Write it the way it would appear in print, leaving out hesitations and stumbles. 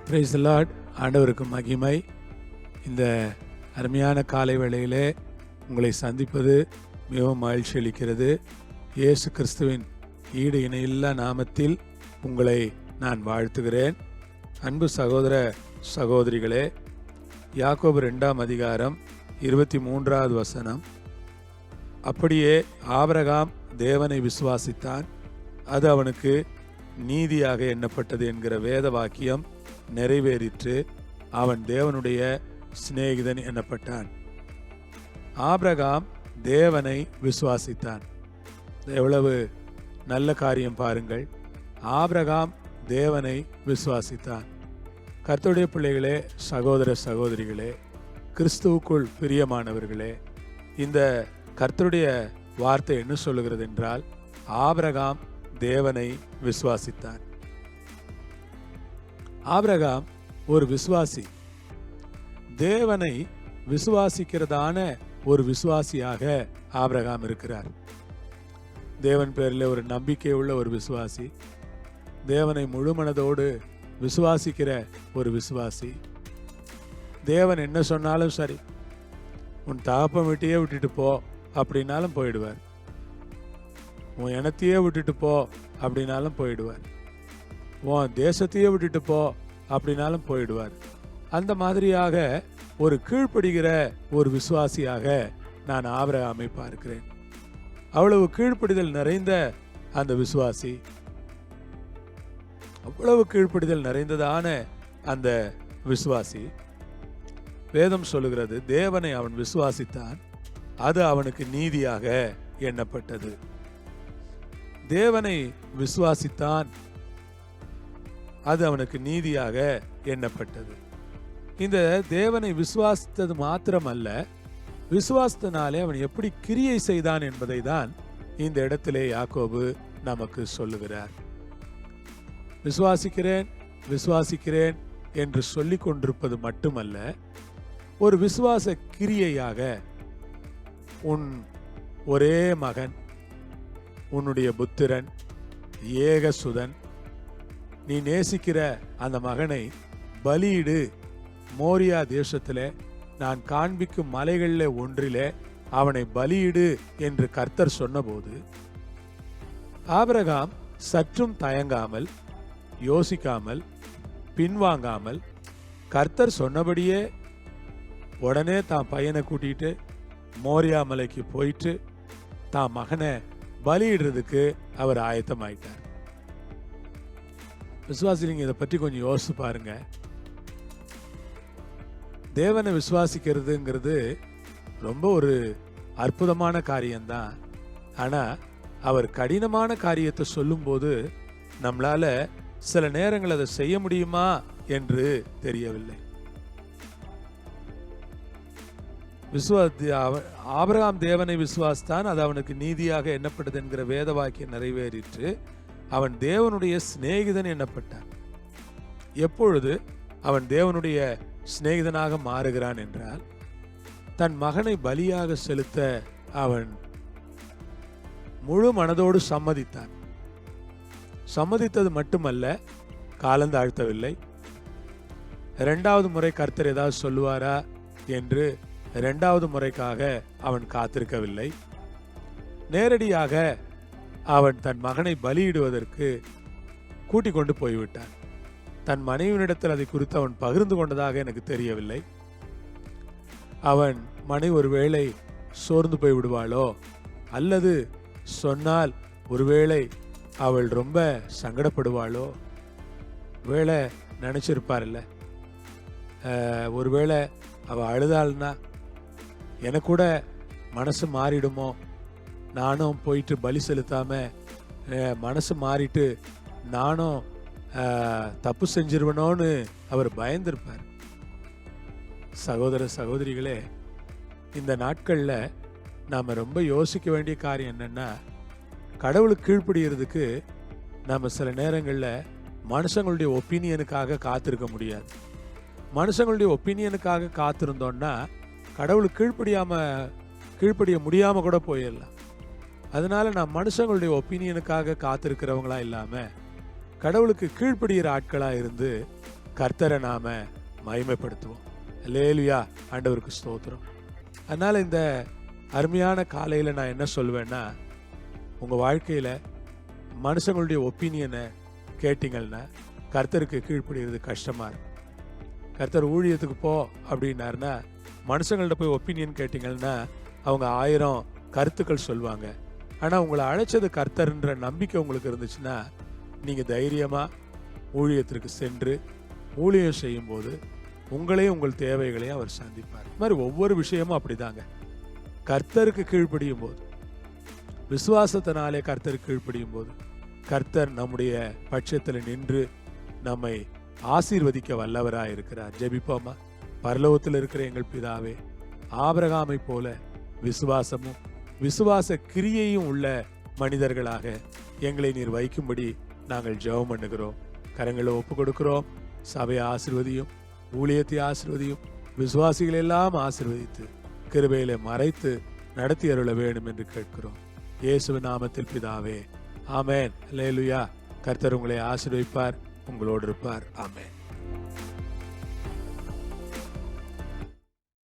Praise the Lord. ஆண்டவருக்கு மகிமை. இந்த அருமையான காலை வேளையிலே உங்களை சந்திப்பது மிகவும் மகிழ்ச்சி அளிக்கிறது. இயேசு கிறிஸ்துவின் ஈடு இணையில்லா நாமத்தில் உங்களை நான் வாழ்த்துகிறேன். அன்பு சகோதர சகோதரிகளே, யாக்கோபு 2ஆம் அதிகாரம் 23வது வசனம். அப்படியே ஆபிரகாம் தேவனை விசுவாசித்தான், அது அவனுக்கு நீதியாக எண்ணப்பட்டது என்கிற வேத வாக்கியம் நிறைவேறிற்று, அவன் தேவனுடைய சிநேகிதன் எண்ணப்பட்டான். ஆபிரகாம் தேவனை விசுவாசித்தான். எவ்வளவு நல்ல காரியம் பாருங்கள். ஆபிரகாம் தேவனை விசுவாசித்தான். கர்த்தருடைய பிள்ளைகளே, சகோதர சகோதரிகளே, கிறிஸ்துவுக்குள் பிரியமானவர்களே, இந்த கர்த்தருடைய வார்த்தை என்ன சொல்லுகிறது என்றால், ஆபிரகாம் தேவனை விசுவாசித்தான். ஆபிரகாம் ஒரு விசுவாசி. தேவனை விசுவாசிக்கிறதான ஒரு விசுவாசியாக ஆபிரகாம் இருக்கிறார். தேவன் பேரில் ஒரு நம்பிக்கை உள்ள ஒரு விசுவாசி, தேவனை முழு மனதோடு விசுவாசிக்கிற ஒரு விசுவாசி. தேவன் என்ன சொன்னாலும் சரி, உன் தகப்பன் வீட்டையே விட்டுட்டு போ அப்படின்னாலும் போயிடுவார், உன் இனத்தையே விட்டுட்டு போ அப்படின்னாலும் போயிடுவார், உன் தேசத்தையே விட்டுட்டு போ அப்படின்னாலும் போயிடுவார். அந்த மாதிரியாக ஒரு கீழ்ப்படுகிற ஒரு விசுவாசியாக நான் ஆபிரகாமை பார்க்கிறேன். அவ்வளவு கீழ்ப்படிதல் நிறைந்த அந்த விசுவாசி, அவ்வளவு கீழ்ப்படிதல் நிறைந்ததான அந்த விசுவாசி. வேதம் சொல்லுகிறது, தேவனை அவன் விசுவாசித்தான், அது அவனுக்கு நீதியாக எண்ணப்பட்டது. தேவனை விசுவாசித்தான், அது அவனுக்கு நீதியாக எண்ணப்பட்டது. இந்த தேவனை விசுவாசித்தது மாத்திரமல்ல, விசுவாசத்தினாலே அவன் எப்படி கிரியை செய்தான் என்பதை தான் இந்த இடத்திலே யாக்கோபு நமக்கு சொல்லுகிறார். விசுவாசிக்கிறேன் விசுவாசிக்கிறேன் என்று சொல்லிக் கொண்டிருப்பது மட்டுமல்ல, ஒரு விசுவாச கிரியையாக உன் ஒரே மகன், உன்னுடைய புத்திரன், ஏகசுதன், நீ நேசிக்கிற அந்த மகனை பலியிடு, மோரியா தேசத்திலே நான் காண்பிக்கும் மலைகளில் ஒன்றிலே அவனை பலியிடு என்று கர்த்தர் சொன்னபோது, ஆபிரகாம் சற்றும் தயங்காமல், யோசிக்காமல், பின்வாங்காமல், கர்த்தர் சொன்னபடியே உடனே தான் பையனை கூட்டிட்டு மோரியா மலைக்கு போயிட்டு தான் மகனை பலியிடுறதுக்கு அவர் ஆயத்தமாயிட்டார். விசுவாசிங்க, இதை பற்றி கொஞ்சம் யோசிச்சு பாருங்க. தேவனை விசுவாசிக்கிறதுங்கிறது ரொம்ப ஒரு அற்புதமான காரியம்தான். ஆனால் அவர் கடினமான காரியத்தை சொல்லும்போது நம்மளால சில நேரங்கள் அதை செய்ய முடியுமா என்று தெரியவில்லை. ஆபிரகாம் தேவனை விசுவாசித்தான், அது அவனுக்கு நீதியாக எண்ணப்பட்டது என்கிற வேத வாக்கியம் நிறைவேறிற்று, அவன் தேவனுடைய சிநேகிதன் எண்ணப்பட்டான். எப்பொழுது அவன் தேவனுடைய சிநேகிதனாக மாறுகிறான் என்றால், தன் மகனை பலியாக செலுத்த அவன் முழு மனதோடு சம்மதித்தான். சம்மதித்தது மட்டுமல்ல, காலந்தாழ்த்தவில்லை. 2வது முறை கர்த்தர் ஏதாவது சொல்லுவாரா என்று 2வது முறைக்காக அவன் காத்திருக்கவில்லை. நேரடியாக அவன் தன் மகனை பலியிடுவதற்கு கூட்டிக் கொண்டு போய்விட்டான். தன் மனைவியிடத்தில் அதை குறித்து அவன் பகிர்ந்து கொண்டதாக எனக்கு தெரியவில்லை. அவன் மனைவி ஒருவேளை சோர்ந்து போய் விடுவாளோ, அல்லது சொன்னால் ஒருவேளை அவள் ரொம்ப சங்கடப்படுவாளோ, வேளை நினைச்சிருப்பார்ல, ஒருவேளை அவள் அழுதாள்னா எனக்கு கூட மனசு மாறிடுமோ, நானும் போயிட்டு பலி செலுத்தாம மனசு மாறிட்டு நானும் தப்பு செஞ்சிருவனோன்னு அவர் பயந்திருப்பார். சகோதர சகோதரிகளே, இந்த நாட்கள்ல நாம ரொம்ப யோசிக்க வேண்டிய காரியம் என்னன்னா, கடவுளுக்கு கீழ்ப்படிகிறதுக்கு நாம சில நேரங்கள்ல மனுஷங்களுடைய ஒப்பீனியனுக்காக காத்திருக்க முடியாது. மனுஷங்களுடைய ஒப்பீனியனுக்காக காத்திருந்தோம்னா கடவுளுக்கு கீழ்ப்படிய முடியாம கூட போயிடலாம். அதனால நான் மனுஷங்களுடைய ஒப்பீனியனுக்காக காத்திருக்கிறவங்களா இல்லாம கடவுளுக்கு கீழ்ப்படுகிற ஆட்களா இருந்து கர்த்தரை நாம மகிமைப்படுத்துவோம். அல்லேலூயா. ஆண்டவருக்கு ஸ்தோத்திரம். அதனால இந்த அருமையான காலையில நான் என்ன சொல்வேன்னா, உங்க வாழ்க்கையில மனுஷங்களுடைய ஒப்பீனியனை கேட்டீங்கன்னா கர்த்தருக்கு கீழ்ப்படிகிறது கஷ்டமா இருக்கும். கர்த்தர் ஊழியத்துக்கு போ அப்படின்னாருன்னா மனுஷங்கள்ட்ட போய் ஒப்பீனியன் கேட்டீங்கன்னா அவங்க 1000 கருத்துக்கள் சொல்லுவாங்க. ஆனால் உங்களை அழைச்சது கர்த்தர்ன்ற நம்பிக்கை உங்களுக்கு இருந்துச்சுன்னா நீங்கள் தைரியமாக ஊழியத்திற்கு சென்று ஊழியம் செய்யும்போது உங்களையும் உங்கள் தேவைகளையும் அவர் சந்திப்பார். இது மாதிரி ஒவ்வொரு விஷயமும் அப்படிதாங்க. கர்த்தருக்கு கீழ்ப்படியும் போது, விசுவாசத்தினாலே கர்த்தருக்கு கீழ்ப்படியும் போது கர்த்தர் நம்முடைய பட்சத்தில் நின்று நம்மை ஆசீர்வதிக்க வல்லவராய் இருக்கிறார். ஜெபிப்போமா. பரலோகத்தில் இருக்கிற எங்கள் பிதாவே, ஆபிரகாமை போல விசுவாசமும் விசுவாச கிரியையும் உள்ள மனிதர்களாக எங்களை நீர் வைக்கும்படி நாங்கள் ஜெபம் பண்ணுகிறோம். கரங்களை ஒப்பு கொடுக்கிறோம். சபையை ஆசீர்வதியும், ஊழியத்தை ஆசீர்வதியும், விசுவாசிகள் எல்லாம் ஆசீர்வதித்து கிருபையிலே மறைத்து நடத்தி அருள வேண்டும் என்று கேட்கிறோம். இயேசுவின் நாமத்தில் பிதாவே, ஆமென். அல்லேலூயா. கர்த்தர் உங்களை ஆசீர்வதிப்பார், உங்களோடு இருப்பார். ஆமென்.